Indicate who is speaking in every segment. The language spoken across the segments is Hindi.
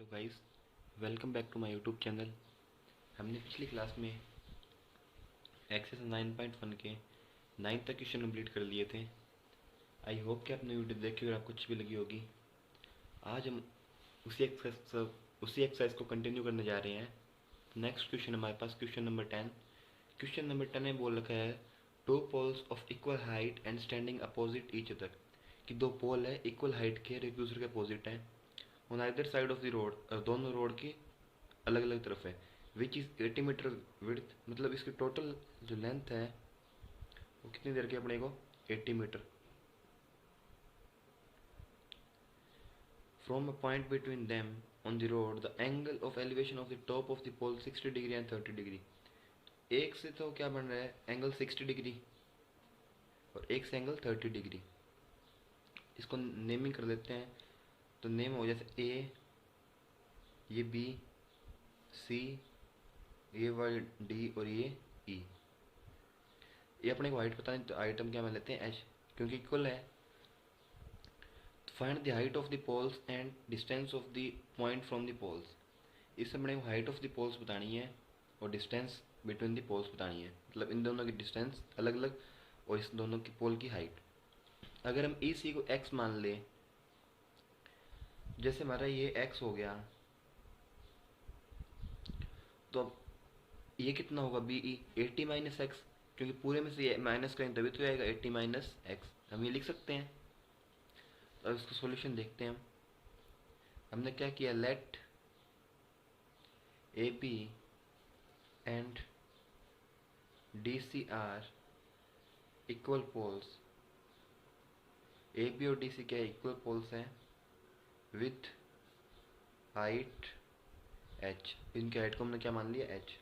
Speaker 1: Hello guys, welcome back to my YouTube channel. हमने पिछली क्लास में एक्सरसाइज 9.1 के 9 तक क्वेश्चन कंप्लीट कर लिए थे। आई होप कि आपने वीडियो देखी और आपको अच्छी भी लगी होगी। आज हम उसी एक्सरसाइज को कंटिन्यू करने जा रहे हैं। नेक्स्ट क्वेश्चन हमारे पास क्वेश्चन नंबर 10। क्वेश्चन नंबर 10 में बोल रखा है two poles of equal height and standing opposite each other, कि दो पोल है इक्वल हाइट के और एक दूसरे के अपोजिट हैं on either side of the road, और दोनों रोड की अलग अलग तरफ है। विच इज़ 80 मीटर विड्थ, मतलब इसकी टोटल जो लेंथ है वो कितनी देर की अपने को 80 metre. From a point between them on the road the angle of elevation of the top of the pole 60 degree and 30 degree. एक से तो क्या बन रहा है एंगल 60 डिग्री और एक से एंगल 30 डिग्री। इसको नेमिंग कर देते हैं। तो नेम हो जैसे ए, ये बी, सी, ये वाई डी और ये ई। ये अपने को हाइट पता नहीं तो आइटम क्या मान लेते हैं एच, क्योंकि इक्वल है। Find the height of the poles and distance of the point from the poles. इससे अपने को हाइट ऑफ द पोल्स बतानी है और डिस्टेंस बिटवीन द पोल्स बतानी है, मतलब इन दोनों की डिस्टेंस अलग अलग और इस दोनों की पोल की हाइट। अगर हम ई सी को एक्स मान ले, जैसे हमारा ये एक्स हो गया, तो अब ये कितना होगा बी ई 80 माइनस एक्स, क्योंकि पूरे में से ये माइनस करेंगे तभी तो आएगा 80 माइनस एक्स। हम ये लिख सकते हैं। तो अब इसको सॉल्यूशन देखते हैं हम। हमने क्या किया, let A P and D C are equal poles. A P और डी सी क्या इक्वल पोल्स हैं विथ हाइट एच। इनके हाइट को हमने क्या मान लिया एच।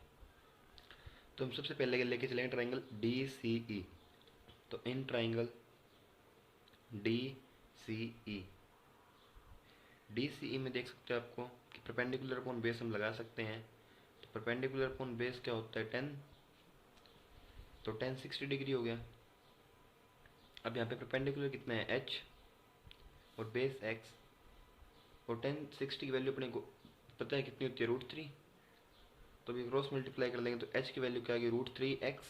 Speaker 1: तो हम सबसे पहले लेके चलेंगे ट्राइंगल डी सी ई। तो in triangle D C E, D C E में देख सकते हो आपको कि परपेंडिकुलर अपॉन बेस हम लगा सकते हैं। तो परपेंडिकुलर अपॉन बेस क्या होता है 10, तो 10 60 डिग्री हो गया। अब यहाँ पे परपेंडिकुलर कितना है एच और बेस एक्स, और 10 60 की वैल्यू अपने को पता है कितनी होती है √3। तो अभी क्रॉस मल्टीप्लाई कर लेंगे तो एच की वैल्यू क्या आ गई √3x।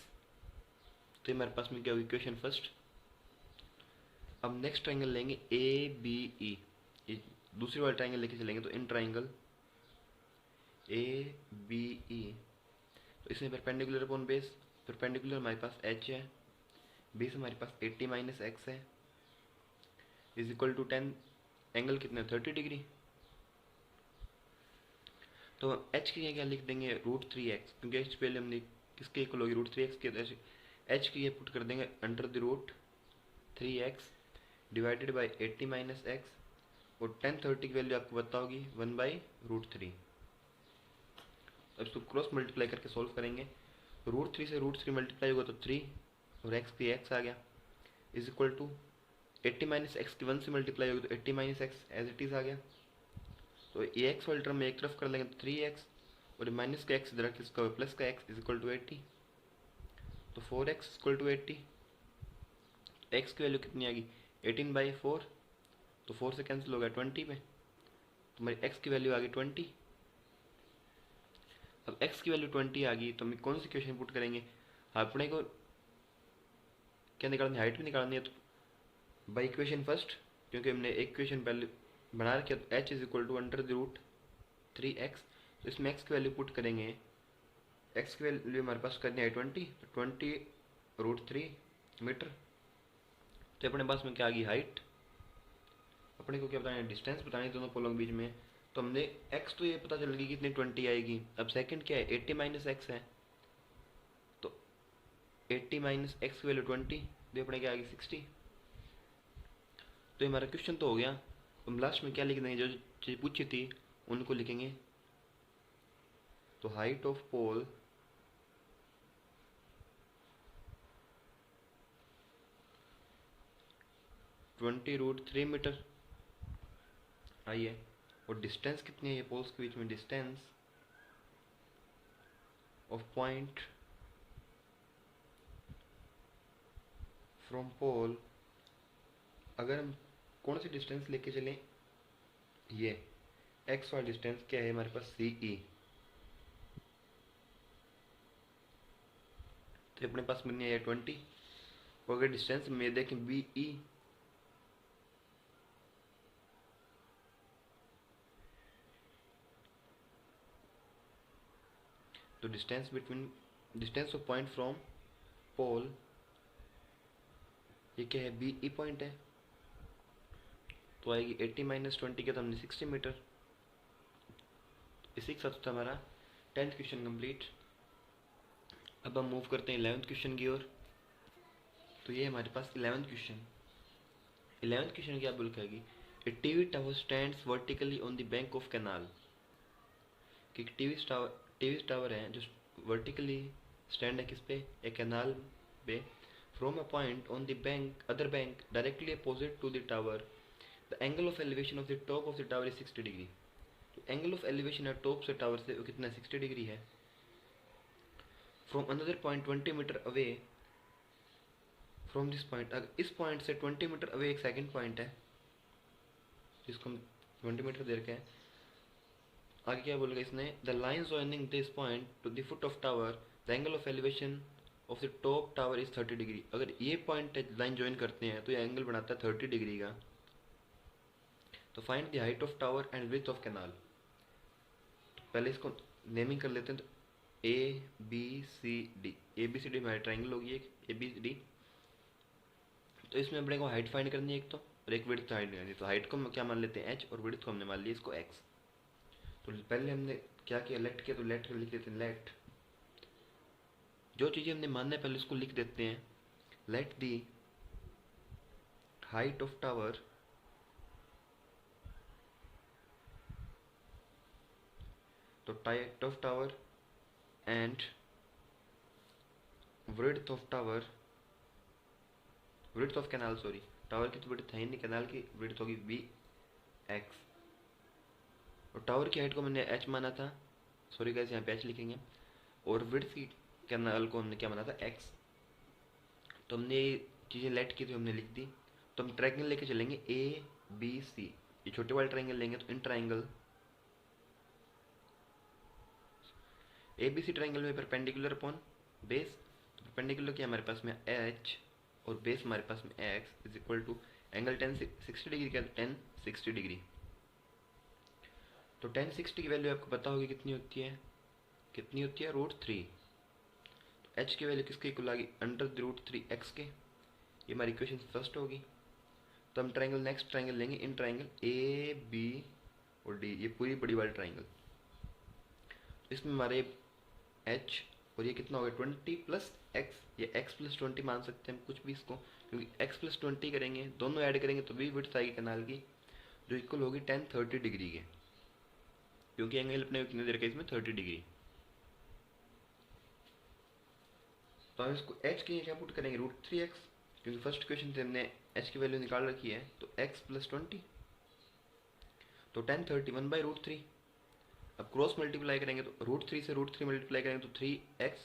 Speaker 1: तो हमारे पास में क्या होगी इक्वेशन फर्स्ट। अब नेक्स्ट ट्राइंगल लेंगे ए बी ई, दूसरी वाली ट्राइंगल लेके चलेंगे। तो in triangle A B E, तो इसमें परपेंडिकुलर अपॉन बेस, परपेंडिकुलर हमारे पास एच है, बेस हमारे पास 80 माइनस एक्स है, इज इक्वल टू 10, एंगल कितना 30 डिग्री। तो एच की क्या लिख देंगे √3x, क्योंकि एच पहले हमने किसके इक्वल होगी √3x के, तो एच की ये पुट कर देंगे under the √3x divided by 80 minus x, और 10 30 की वैल्यू आपको पता होगी 1/√3। अब इसको क्रॉस मल्टीप्लाई करके सॉल्व करेंगे। √3 से √3 मल्टीप्लाई होगा तो 3 और एक्स की एक्स आ गया, is equal to 80 minus x की 1 से मल्टीप्लाई होगी तो 80 minus x as it is आ गया। तो ये एक्स वाले टर्म में एक तरफ कर लेंगे तो 3x, और माइनस का एक्स इधर किसका प्लस का एक्स इज इक्वल टू 80। तो 4x इक्वल टू 80। एक्स की वैल्यू कितनी आ गई 18/4, तो 4 से कैंसिल हो गया 20 पे, तो हमारी एक्स की वैल्यू आ गई 20। अब x की वैल्यू 20 आ गई तो हम कौन सी इक्वेशन पुट करेंगे, अपने को क्या निकालनी है हाइट भी निकालनी है। तो बाई इक्वेशन फर्स्ट, क्योंकि हमने एक इक्वेशन पहले बना रखी है, तो h is equal to under the √3x। तो इसमें x की वैल्यू पुट करेंगे, x की वैल्यू हमारे पास करनी है 20, तो 20 √3 मीटर। तो अपने पास में क्या आ गई हाइट, अपने को क्या बताना है डिस्टेंस बतानी है दोनों पोलों के बीच में। तो हमने x तो ये पता चल गई कितनी 20 आएगी। अब सेकंड क्या है 80 माइनस एक्स है, तो 80 माइनस एक्स की वैल्यू 20, तो अपने क्या आ गई 60। तो हमारा क्वेश्चन तो हो गया। हम लास्ट में क्या लिख देंगे, जो चीज़ पूछी थी उनको लिखेंगे। तो हाइट ऑफ पोल √3 मीटर आई है, और डिस्टेंस कितनी है ये पोल्स के बीच में, distance of point from pole. अगर हम कौन सी डिस्टेंस लेके चलें, ये एक्स वाला डिस्टेंस क्या है हमारे पास, सी ई। तो अपने पास मिलनी है 20। और अगर डिस्टेंस में देखें बी ई, तो distance of point from pole, ये क्या है, बी ई पॉइंट है, तो आएगी 80 माइनस 20 के, तो हमने 60 मीटर। इसी के साथ हमारा 10th क्वेश्चन कंप्लीट। अब हम मूव करते हैं 11th क्वेश्चन की ओर। तो ये हमारे पास 11th क्वेश्चन। 11th क्वेश्चन क्या बोल कहेगी, a TV tower stands vertically on the bank of canal. कि टीवी टावर है जो वर्टिकली स्टैंड है किस पे, एक कैनाल पे। From a point on the bank other bank directly opposite to the tower, the angle of elevation of the top of the tower is 60 degree. तो एंगल ऑफ एलिवेशन है टॉप से टावर से वो कितना, 60 डिग्री है। From another point 20 metre away from this point, अगर इस पॉइंट से 20 मीटर अवे एक सेकंड पॉइंट है जिसको हम 20 मीटर दे रखे हैं। आगे क्या बोलेगा इसने, the line joining this point two the foot of tower, the angle of elevation of the top tower is 30 degree. अगर ये पॉइंट लाइन ज्वाइन करते हैं तो ये एंगल बनाता है 30 डिग्री का। तो find the height of tower and width of canal. पहले इसको नेमिंग कर लेते हैं। तो A B C D, A B C D हमारी ट्राइंगल होगी एक, ए बी डी। तो इसमें अपने को हाइट फाइंड करनी है एक तो, और एक विड्थ फाइंड करनी है। तो हाइट को हम क्या मान लेते हैं एच, और विड्थ को हमने मान लिया इसको एक्स। तो पहले हमने क्या किया, लेट किया, तो लेट लिख देते हैं, लेट जो चीज़ें हमने मानना है पहले उसको लिख देते हैं। Let the height of tower तो height of tower and width of tower, width of canal, sorry tower की तो विड्थ है ही नहीं, कैनाल की विड्थ होगी बी एक्स। और टावर की हाइट को मैंने एच माना था, सॉरी गाइस यहाँ पे एच लिखेंगे, और विड्थ की कैनाल को हमने क्या माना था, एक्स। तो हमने ये चीज़ें लेट की थी, हमने लिख दी। तो हम ट्राइंगल लेके चलेंगे ए बी सी, ये छोटे वाले ट्राइंगल लेंगे। तो in triangle A B C triangle में परपेंडिकुलर अपॉन बेस, तो परपेंडिकुलर क्या हमारे पास में एच, और बेस हमारे पास में X is equal to angle 60 degree का 1060 डिग्री। तो 1060 की वैल्यू आपको पता होगी कितनी होती है, कितनी होती है, √3। तो एच की वैल्यू किसके इक्वल आ गई, √3 एक्स के। ये हमारी इक्वेशन फर्स्ट होगी। तो हम ट्राइंगल नेक्स्ट ट्राइंगल लेंगे, इन ट्राइंगल ए बी और डी, ये पूरी बड़ी वाली ट्राइंगल। इसमें हमारे एच और ये कितना होगा 20 प्लस एक्स, ये एक्स प्लस 20 मान सकते हैं हम कुछ भी इसको, क्योंकि एक्स प्लस 20 करेंगे, दोनों ऐड करेंगे तो भी विड्थ आएगी कैनाल की, जो इक्वल होगी 1030 डिग्री के, क्योंकि एंगल अपने कितने दे रखा है इसमें 30 डिग्री। तो हम इसको एच की क्या पुट करेंगे, √3x, क्योंकि फर्स्ट क्वेश्चन से हमने एच की वैल्यू निकाल रखी है। तो एक्स प्लस 20, तो 1030 1/√3। अब क्रॉस मल्टीप्लाई करेंगे तो √3 से √3 मल्टीप्लाई करेंगे तो 3x,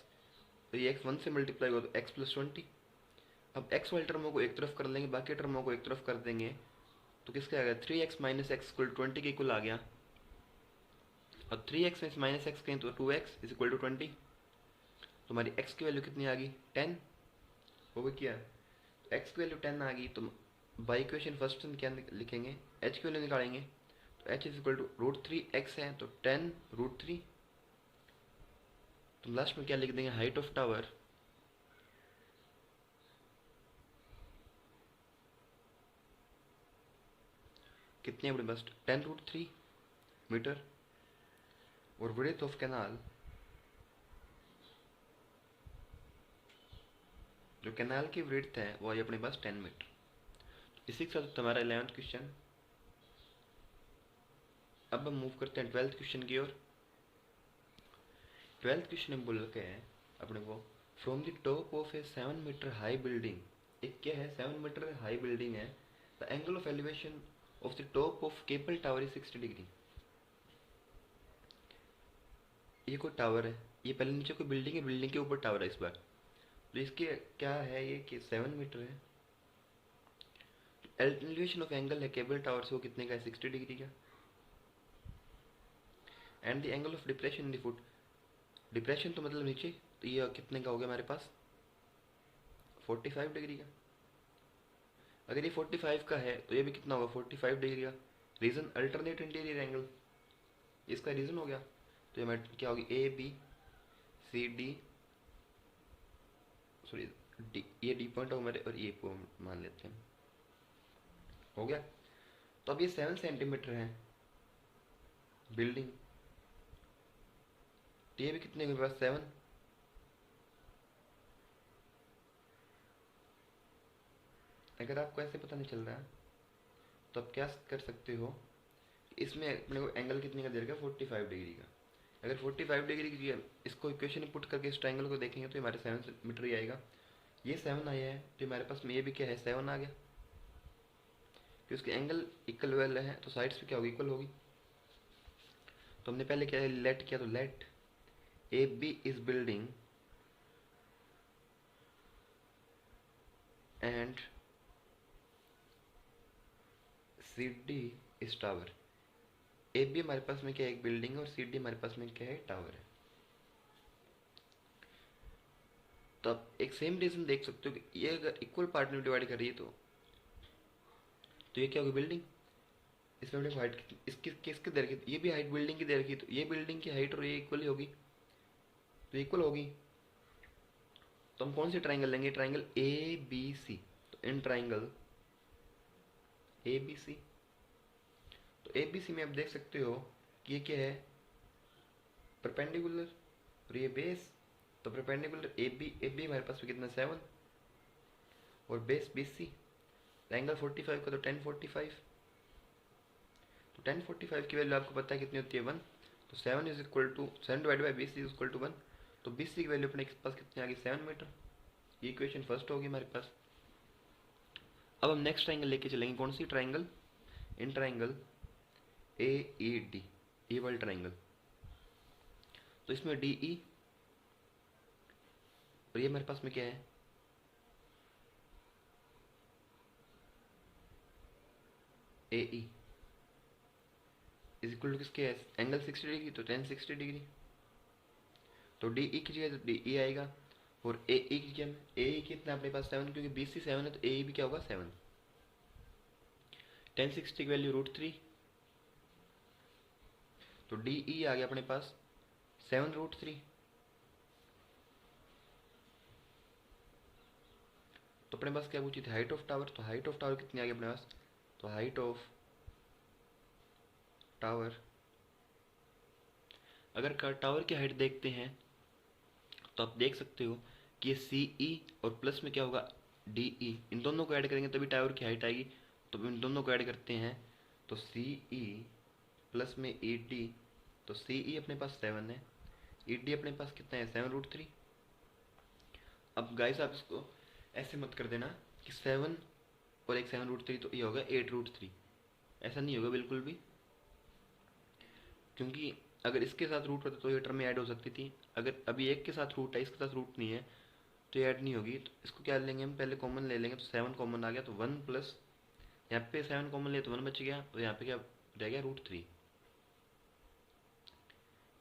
Speaker 1: तो ये x 1 से मल्टीप्लाई होगा तो x प्लस 20। अब x वाली टर्मों को एक तरफ कर लेंगे, बाकी टर्मों को एक तरफ कर देंगे, तो किसका आ गया 3x माइनस एक्स इक्वल 20 के इक्वल आ गया। अब 3x में माइनस एक्स करें तो 2x इज इक्वल टू 20। तो हमारी x की वैल्यू कितनी आ गई 10, हो गई क्या, x की वैल्यू 10 आ गई। तो बाई इक्वेशन फर्स्ट में क्या लिखेंगे, h की वैल्यू निकालेंगे, तो h is equal to √3x है, तो 10√3। तो लास्ट में क्या लिख देंगे, हाइट ऑफ टावर कितनी है अपने पास 10√3 मीटर, और विड्थ ऑफ कैनाल, जो कैनाल की विड्थ है वो है अपने पास 10 मीटर। इसी के साथ हमारा 11th क्वेश्चन। अब हम मूव करते हैं 12th क्वेश्चन की ओर। 12th क्वेश्चन में बोल रखे हैं अपने को, from the top of a 7 metre high building, एक क्या है 7 मीटर हाई बिल्डिंग है, the angle of elevation of the top of cable tower is 60 degree. ये कोई टावर है, ये पहले नीचे कोई बिल्डिंग है, बिल्डिंग के ऊपर टावर है इस बार। तो इसके क्या है, ये कि 7 मीटर है, एलिवेशन ऑफ एंगल है केबल टावर से वो कितने का है 60 डिग्री का। And the angle of depression in the foot, depression तो मतलब नीचे, तो ये कितने का हो गया हमारे पास 45 डिग्री का। अगर ये 45 का है तो ये भी कितना होगा 45 डिग्री का। रीजन अल्टरनेट इंटीरियर एंगल, इसका रीजन हो गया। तो ये क्या होगी A B C D, sorry D, ये डी पॉइंट हो हमारे और ये मान लेते हैं, हो गया। तो अब ये 7 सेंटीमीटर है बिल्डिंग, तो ये भी कितने के पास 7। अगर आपको ऐसे पता नहीं चल रहा है तो आप क्या कर सकते हो, इसमें अपने को एंगल कितने का दे रखा है 45 डिग्री का। अगर 45 डिग्री की इसको इक्वेशन में पुट करके इस ट्रायंगल को देखेंगे तो हमारे 7 मीटर ही आएगा। ये 7 आया है तो हमारे पास में ये भी क्या है 7 आ गया, कि उसके एंगल इक्वल है तो साइड्स भी क्या होगी इक्वल होगी। तो हमने पहले क्या है लेट किया, तो let A B is building and C D is tower. A B हमारे पास में क्या है एक बिल्डिंग है और सी डी हमारे पास में क्या है टावर है। तो आप एक सेम रीजन देख सकते हो कि ये अगर इक्वल पार्ट में डिवाइड कर रही है तो ये क्या होगी बिल्डिंग, इसमें अपने हाइट इसकी किसकी दे रखी, ये भी हाइट बिल्डिंग की दे रखी, तो ये बिल्डिंग की हाइट और ये इक्वल ही होगी, तो इक्वल होगी। तो हम कौन सी ट्राइंगल लेंगे, ट्राइंगल ए बी सी। तो इन ट्राइंगल ए बी सी, तो ए बी सी में आप देख सकते हो कि ये क्या है परपेंडिकुलर और ये बेस। तो परपेंडिकुलर ए बी हमारे पास में कितना 7 और बेस बी सी, एंगल 45 का तो 1045। तो 1045 की वैल्यू आपको पता है कितनी होती है 1, तो 7 is equal to 7 divide by B C is equal to 1। तो बी सी की वैल्यू अपने पास कितनी आ गई 7 मीटर। ये इक्वेशन फर्स्ट होगी हमारे पास। अब हम नेक्स्ट ट्राइंगल लेके चलेंगे, कौन सी triangle, in triangle A E D, ये वाला ट्राइंगल। तो इसमें डी ई और ये हमारे पास में क्या है ए ई इज इक्वल टू किसके है एंगल 60 डिग्री, तो 1060 डिग्री। तो डी ई की जगह डी ई आएगा और ए ई की क्या ए ई कितना अपने पास 7, क्योंकि बी सी 7 है तो ए ई भी क्या होगा 7। 1060 की वैल्यू √3, तो डी ई आ गया अपने पास 7√3। तो अपने पास क्या पूछी थी हाइट ऑफ टावर, तो हाइट ऑफ टावर कितनी आ गई अपने पास, तो हाइट ऑफ टावर, अगर टावर की हाइट देखते हैं तो आप देख सकते हो कि ये सी ई और प्लस में क्या होगा डी ई, इन दोनों को ऐड करेंगे तभी टावर की हाइट आएगी। तो इन दोनों को ऐड करते हैं तो सी ई प्लस में ई डी, तो सी ई अपने पास 7 है, ई डी अपने पास कितना है 7√3। अब गाइस आप इसको ऐसे मत कर देना कि 7 और एक 7√3 तो ये होगा 8√3, ऐसा नहीं होगा बिल्कुल भी, क्योंकि अगर इसके साथ रूट होता तो ये टर्म में ऐड हो सकती थी। अगर अभी एक के साथ रूट है इसके साथ रूट नहीं है तो ये ऐड नहीं होगी। तो इसको क्या लेंगे हम पहले कॉमन ले लेंगे, तो 7 कॉमन आ गया तो 1 प्लस यहाँ पे 7 कॉमन लिया तो 1 बच गया, तो यहाँ पे क्या रह गया √3।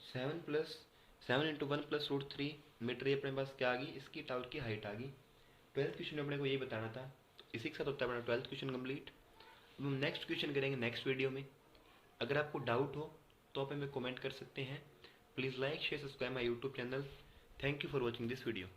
Speaker 1: 7 प्लस 7 इंटू 1 प्लस √3 मीटर, ये अपने पास क्या आ गई इसकी टावर की हाइट आ गई। 12th क्वेश्चन में अपने को यही बताना था, तो इसी के साथ होता है अपना 12th क्वेश्चन कंप्लीट। अब हम नेक्स्ट क्वेश्चन करेंगे नेक्स्ट वीडियो में। अगर आपको डाउट हो तो आप हमें कमेंट कर सकते हैं। Please like share subscribe my YouTube channel. Thank you for watching this video.